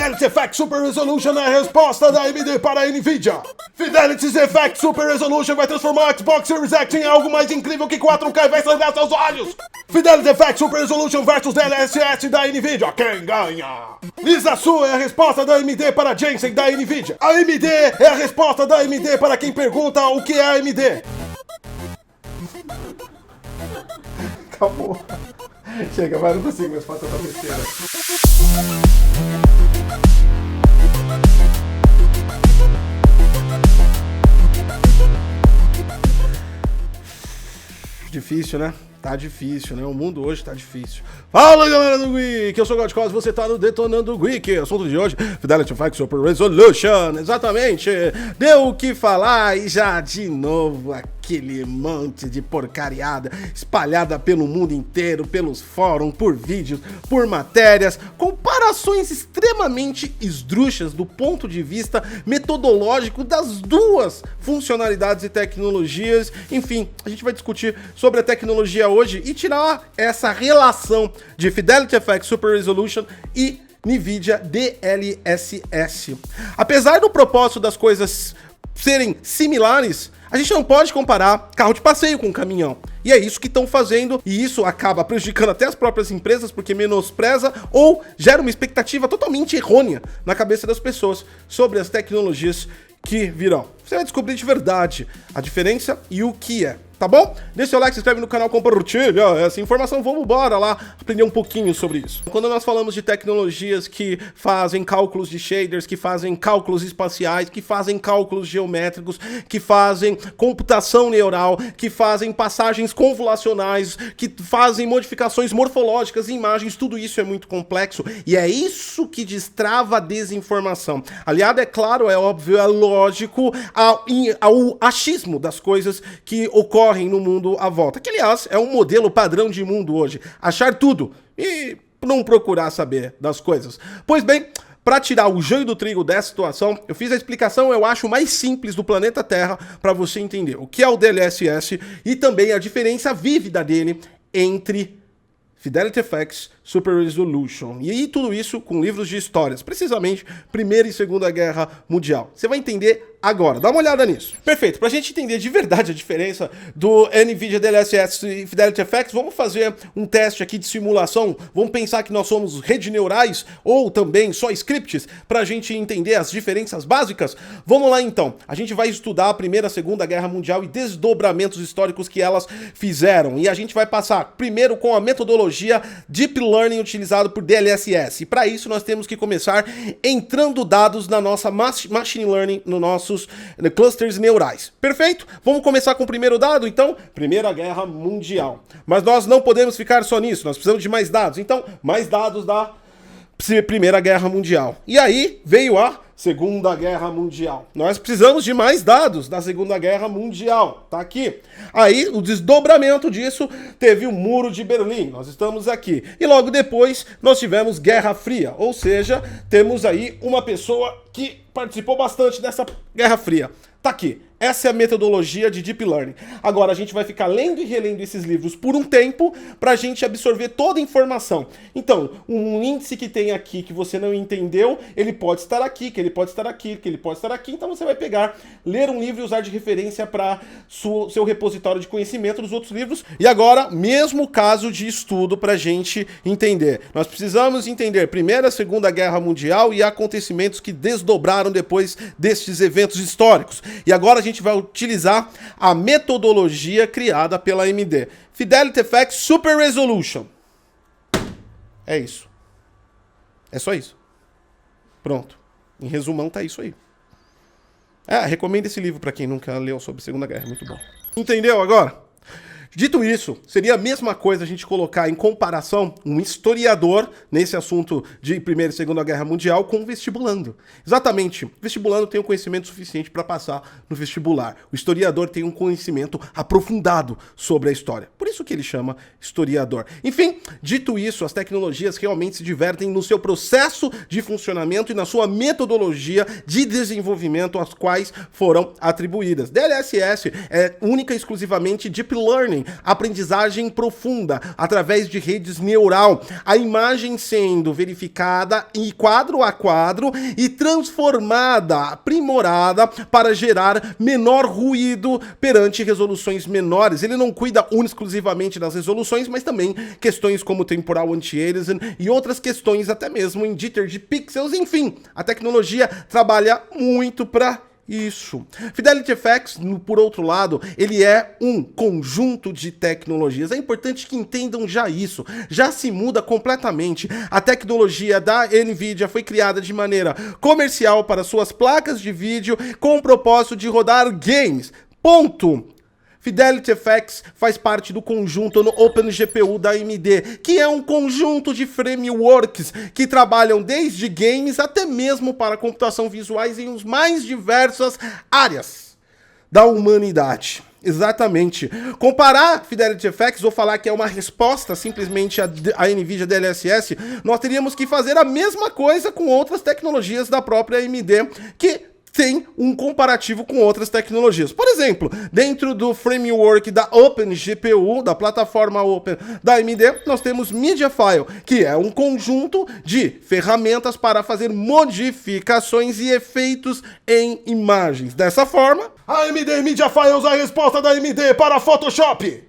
Fidelity FX Super Resolution é a resposta da AMD para a NVIDIA. Fidelity FX Super Resolution vai transformar o Xbox Series X em algo mais incrível que 4K e vai sangrar seus olhos. Fidelity FX Super Resolution versus DLSS da NVIDIA. Quem ganha? Lisa Su é a resposta da AMD para Jensen da NVIDIA. A AMD é a resposta da AMD para quem pergunta o que é a AMD. Acabou. Chega, vai, não consigo mais fazer essa besteira. Difícil, né? Tá difícil, né? O mundo hoje tá difícil. Fala, galera do Geek! Eu sou o God Cos, você tá no Detonando Geek. Assunto de hoje, Fidelity FX Super Resolution. Exatamente. Deu o que falar e já de novo aquele monte de porcariada espalhada pelo mundo inteiro, pelos fóruns, por vídeos, por matérias, comparações extremamente esdrúxulas do ponto de vista metodológico das duas funcionalidades e tecnologias. Enfim, a gente vai discutir sobre a tecnologia hoje e tirar essa relação de Fidelity FX Super Resolution e NVIDIA DLSS. Apesar do propósito das coisas serem similares, a gente não pode comparar carro de passeio com caminhão. E é isso que estão fazendo, e isso acaba prejudicando até as próprias empresas, porque menospreza ou gera uma expectativa totalmente errônea na cabeça das pessoas sobre as tecnologias que virão. Você vai descobrir de verdade a diferença e o que é. Tá bom? Deixa o like, se inscreve no canal, compartilha essa informação, vamos embora lá aprender um pouquinho sobre isso. Quando nós falamos de tecnologias que fazem cálculos de shaders, que fazem cálculos espaciais, que fazem cálculos geométricos, que fazem computação neural, que fazem passagens convolucionais, que fazem modificações morfológicas em imagens, tudo isso é muito complexo e é isso que destrava a desinformação. Aliado, é claro, é óbvio, é lógico ao achismo das coisas que ocorrem no mundo à volta, que aliás é um modelo padrão de mundo hoje, achar tudo e não procurar saber das coisas. Pois bem, para tirar o joio do trigo dessa situação, eu fiz a explicação, eu acho, mais simples do planeta Terra para você entender o que é o DLSS e também a diferença vívida dele entre Fidelity FX Super Resolution. E tudo isso com livros de histórias, precisamente Primeira e Segunda Guerra Mundial. Você vai entender agora, dá uma olhada nisso. Perfeito, pra gente entender de verdade a diferença do NVIDIA DLSS e Fidelity FX, vamos fazer um teste aqui de simulação, vamos pensar que nós somos redes neurais ou também só scripts, pra gente entender as diferenças básicas. Vamos lá então, a gente vai estudar a Primeira e Segunda Guerra Mundial e desdobramentos históricos que elas fizeram, e a gente vai passar primeiro com a metodologia Deep Learning utilizado por DLSS, e para isso nós temos que começar entrando dados na nossa Machine Learning, no nossos clusters neurais. Perfeito? Vamos começar com o primeiro dado, então? Primeira Guerra Mundial. Mas nós não podemos ficar só nisso, nós precisamos de mais dados. Então, mais dados da Primeira Guerra Mundial. E aí veio a Segunda Guerra Mundial. Nós precisamos de mais dados da Segunda Guerra Mundial. Tá aqui. Aí, o desdobramento disso teve o Muro de Berlim. Nós estamos aqui. E logo depois, nós tivemos Guerra Fria. Ou seja, temos aí uma pessoa que participou bastante dessa Guerra Fria. Tá aqui. Essa é a metodologia de Deep Learning. Agora a gente vai ficar lendo e relendo esses livros por um tempo para a gente absorver toda a informação. Então, um índice que tem aqui que você não entendeu, ele pode estar aqui, que ele pode estar aqui, que ele pode estar aqui. Então você vai pegar, ler um livro e usar de referência para seu repositório de conhecimento dos outros livros. E agora, mesmo caso de estudo para a gente entender. Nós precisamos entender Primeira e Segunda Guerra Mundial e acontecimentos que desdobraram depois destes eventos históricos. E agora a gente vai utilizar a metodologia criada pela AMD. Fidelity FX Super Resolution. É isso. É só isso. Pronto. Em resumão, tá isso aí. Recomendo esse livro para quem nunca leu sobre a Segunda Guerra. É muito bom. Entendeu agora? Dito isso, seria a mesma coisa a gente colocar em comparação um historiador nesse assunto de Primeira e Segunda Guerra Mundial com um vestibulando. Exatamente, o vestibulando tem um conhecimento suficiente para passar no vestibular. O historiador tem um conhecimento aprofundado sobre a história. Por isso que ele chama historiador. Enfim, dito isso, as tecnologias realmente se divertem no seu processo de funcionamento e na sua metodologia de desenvolvimento às quais foram atribuídas. DLSS é única e exclusivamente Deep Learning, aprendizagem profunda, através de redes neural, a imagem sendo verificada em quadro a quadro e transformada, aprimorada para gerar menor ruído perante resoluções menores. Ele não cuida exclusivamente das resoluções, mas também questões como temporal anti-aliasing e outras questões até mesmo em jitter de pixels, enfim, a tecnologia trabalha muito para isso. Fidelity FX, por outro lado, ele é um conjunto de tecnologias. É importante que entendam já isso. Já se muda completamente. A tecnologia da NVIDIA foi criada de maneira comercial para suas placas de vídeo com o propósito de rodar games. Ponto. Fidelity FX faz parte do conjunto no OpenGPU da AMD, que é um conjunto de frameworks que trabalham desde games até mesmo para computação visuais em as mais diversas áreas da humanidade. Exatamente. Comparar Fidelity FX ou falar que é uma resposta simplesmente à NVIDIA DLSS, nós teríamos que fazer a mesma coisa com outras tecnologias da própria AMD, que tem um comparativo com outras tecnologias. Por exemplo, dentro do framework da OpenGPU, da plataforma Open da AMD, nós temos Mediafile, que é um conjunto de ferramentas para fazer modificações e efeitos em imagens. Dessa forma, a AMD Mediafile usa a resposta da AMD para Photoshop.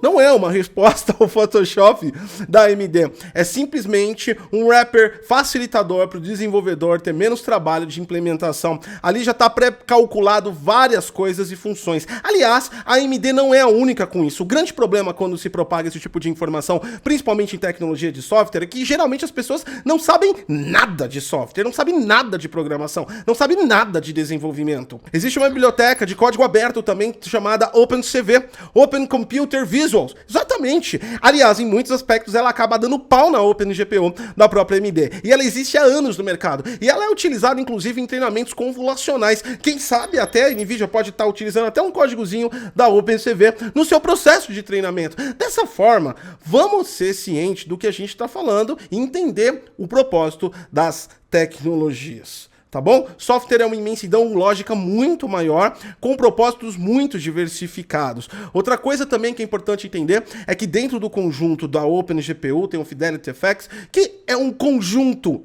Não é uma resposta ao Photoshop da AMD. É simplesmente um wrapper facilitador para o desenvolvedor ter menos trabalho de implementação. Ali já está pré-calculado várias coisas e funções. Aliás, a AMD não é a única com isso. O grande problema quando se propaga esse tipo de informação, principalmente em tecnologia de software, é que geralmente as pessoas não sabem nada de software, não sabem nada de programação, não sabem nada de desenvolvimento. Existe uma biblioteca de código aberto também chamada OpenCV, Open Computer Visuals. Exatamente. Aliás, em muitos aspectos ela acaba dando pau na OpenGPU da própria AMD. E ela existe há anos no mercado. E ela é utilizada inclusive em treinamentos convolucionais. Quem sabe até a NVIDIA pode estar utilizando até um códigozinho da OpenCV no seu processo de treinamento. Dessa forma, vamos ser cientes do que a gente está falando e entender o propósito das tecnologias. Tá bom? Software é uma imensidão lógica muito maior, com propósitos muito diversificados. Outra coisa também que é importante entender é que dentro do conjunto da OpenGPU tem o Fidelity FX, que é um conjunto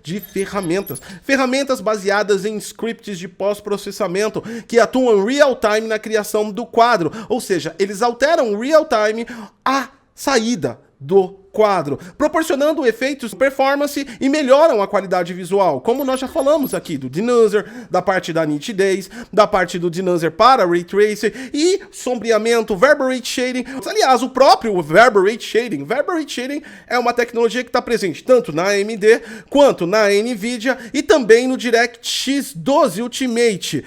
de ferramentas. Ferramentas baseadas em scripts de pós-processamento que atuam real-time na criação do quadro. Ou seja, eles alteram real-time a saída do quadro, proporcionando efeitos performance e melhoram a qualidade visual, como nós já falamos aqui do Denuser, da parte da nitidez, da parte do Denuser para Ray Tracing e sombreamento, Vaporate Shading. Aliás, o próprio Vaporate Shading é uma tecnologia que está presente tanto na AMD quanto na NVIDIA e também no DirectX 12 Ultimate.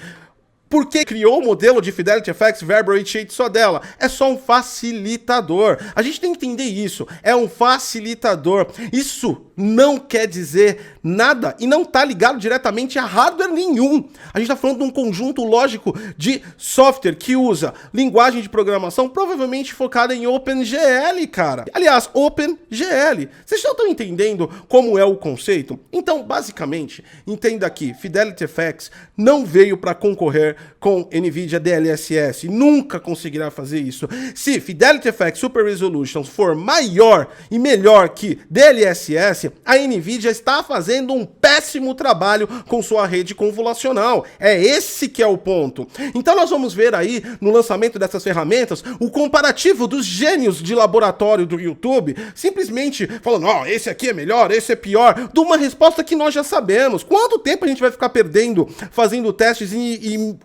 Por que criou o modelo de Fidelity FX Vaporate Shade só dela? É só um facilitador. A gente tem que entender isso. É um facilitador. Isso não quer dizer nada e não está ligado diretamente a hardware nenhum. A gente está falando de um conjunto lógico de software que usa linguagem de programação provavelmente focada em OpenGL, cara. Aliás, OpenGL. Vocês já estão entendendo como é o conceito? Então, basicamente, entenda aqui, Fidelity FX não veio para concorrer com NVIDIA DLSS, nunca conseguirá fazer isso. Se Fidelity FX Super Resolution for maior e melhor que DLSS, a NVIDIA está fazendo um péssimo trabalho com sua rede convolucional. É esse que é o ponto. Então nós vamos ver aí, no lançamento dessas ferramentas, o comparativo dos gênios de laboratório do YouTube, simplesmente falando, ó, esse aqui é melhor, esse é pior, de uma resposta que nós já sabemos. Quanto tempo a gente vai ficar perdendo fazendo testes e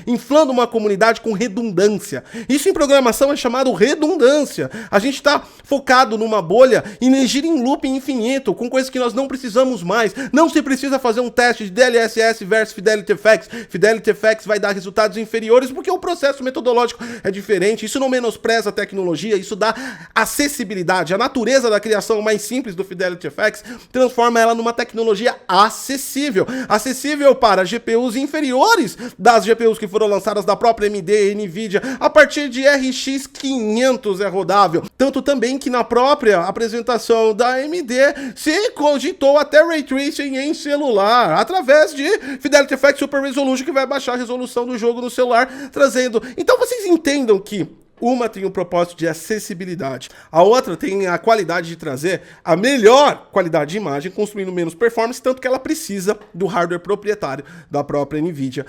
inflando uma comunidade com redundância? Isso em programação é chamado redundância. A gente está focado numa bolha e gira em looping infinito, com coisas que nós não precisamos mais. Não se precisa fazer um teste de DLSS versus Fidelity FX. Fidelity FX vai dar resultados inferiores porque o processo metodológico é diferente. Isso não menospreza a tecnologia, isso dá acessibilidade. A natureza da criação mais simples do Fidelity FX transforma ela numa tecnologia acessível. Acessível para GPUs inferiores das GPUs que foram lançadas da própria AMD e NVIDIA. A partir de RX 500 é rodável. Tanto também que na própria apresentação da AMD AMD se cogitou até Ray Tracing em celular, através de Fidelity FX Super Resolution, que vai baixar a resolução do jogo no celular, trazendo... Então vocês entendam que uma tem o propósito de acessibilidade, a outra tem a qualidade de trazer a melhor qualidade de imagem, construindo menos performance, tanto que ela precisa do hardware proprietário da própria NVIDIA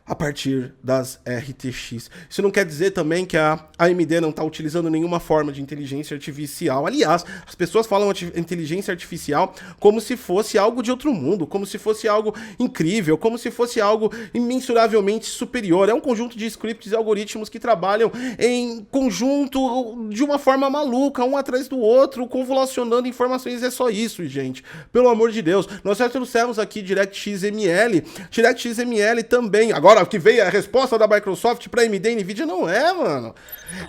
a partir das RTX. Isso não quer dizer também que a AMD não está utilizando nenhuma forma de inteligência artificial. Aliás, as pessoas falam inteligência artificial como se fosse algo de outro mundo, como se fosse algo incrível, como se fosse algo imensuravelmente superior. É um conjunto de scripts e algoritmos que trabalham em conjunto de uma forma maluca, um atrás do outro, convolucionando informações. É só isso, gente. Pelo amor de Deus. Nós já trouxemos aqui DirectX ML. DirectX ML também. Agora que veio a resposta da Microsoft para AMD e NVIDIA, não é, mano.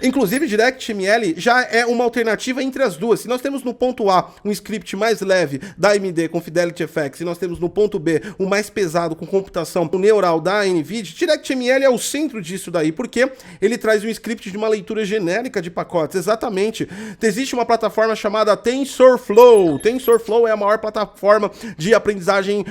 Inclusive, DirectML já é uma alternativa entre as duas. Se nós temos no ponto A um script mais leve da AMD com Fidelity FX, e nós temos no ponto B o mais pesado com computação neural da NVIDIA, DirectML é o centro disso daí, porque ele traz um script de uma leitura genérica de pacotes. Exatamente. Existe uma plataforma chamada TensorFlow. TensorFlow é a maior plataforma de aprendizagem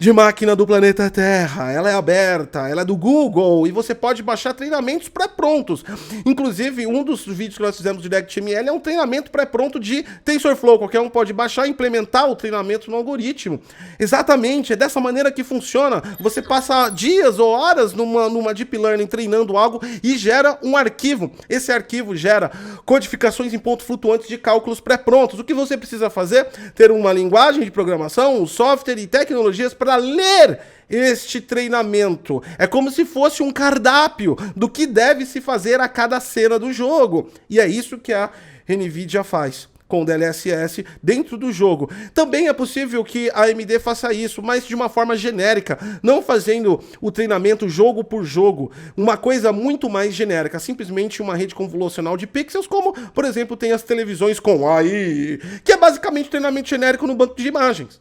de máquina do planeta Terra. Ela é aberta, ela é do Google e você pode baixar treinamentos pré-prontos. Inclusive, um dos vídeos que nós fizemos de DirectML é um treinamento pré-pronto de TensorFlow. Qualquer um pode baixar e implementar o treinamento no algoritmo. Exatamente, é dessa maneira que funciona. Você passa dias ou horas numa Deep Learning treinando algo e gera um arquivo. Esse arquivo gera codificações em pontos flutuantes de cálculos pré-prontos. O que você precisa fazer? Ter uma linguagem de programação, um software e tecnologias para ler este treinamento. É como se fosse um cardápio do que deve se fazer a cada cena do jogo. E é isso que a NVIDIA faz com o DLSS dentro do jogo. Também é possível que a AMD faça isso, mas de uma forma genérica, não fazendo o treinamento jogo por jogo, uma coisa muito mais genérica, simplesmente uma rede convolucional de pixels, como, por exemplo, tem as televisões com AI, que é basicamente treinamento genérico no banco de imagens.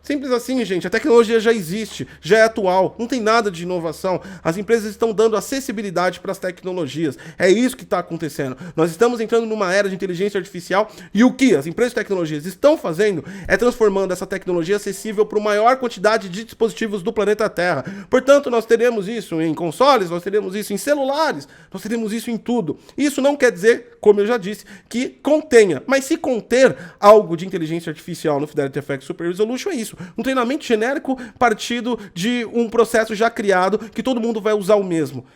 Simples assim, gente, a tecnologia já existe, já é atual, não tem nada de inovação. As empresas estão dando acessibilidade para as tecnologias. É isso que está acontecendo. Nós estamos entrando numa era de inteligência artificial e o que as empresas de tecnologias estão fazendo é transformando essa tecnologia acessível para a maior quantidade de dispositivos do planeta Terra. Portanto, nós teremos isso em consoles, nós teremos isso em celulares, nós teremos isso em tudo. Isso não quer dizer, como eu já disse, que contenha. Mas se conter algo de inteligência artificial no Fidelity FX Super Resolution, é isso. Um treinamento genérico partido de um processo já criado que todo mundo vai usar o mesmo.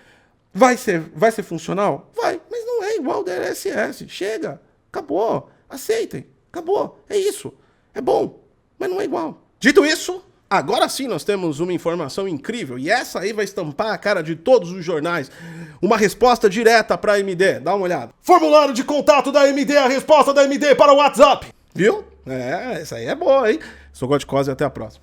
Vai ser funcional? Vai, mas não é igual ao DLSS. Chega, acabou, aceitem, acabou, é isso. É bom, mas não é igual. Dito isso, agora sim nós temos uma informação incrível e essa aí vai estampar a cara de todos os jornais. Uma resposta direta para a AMD, dá uma olhada. Formulário de contato da AMD, a resposta da AMD para o WhatsApp. Viu? Essa aí é boa, hein? Sou Godcose e até a próxima.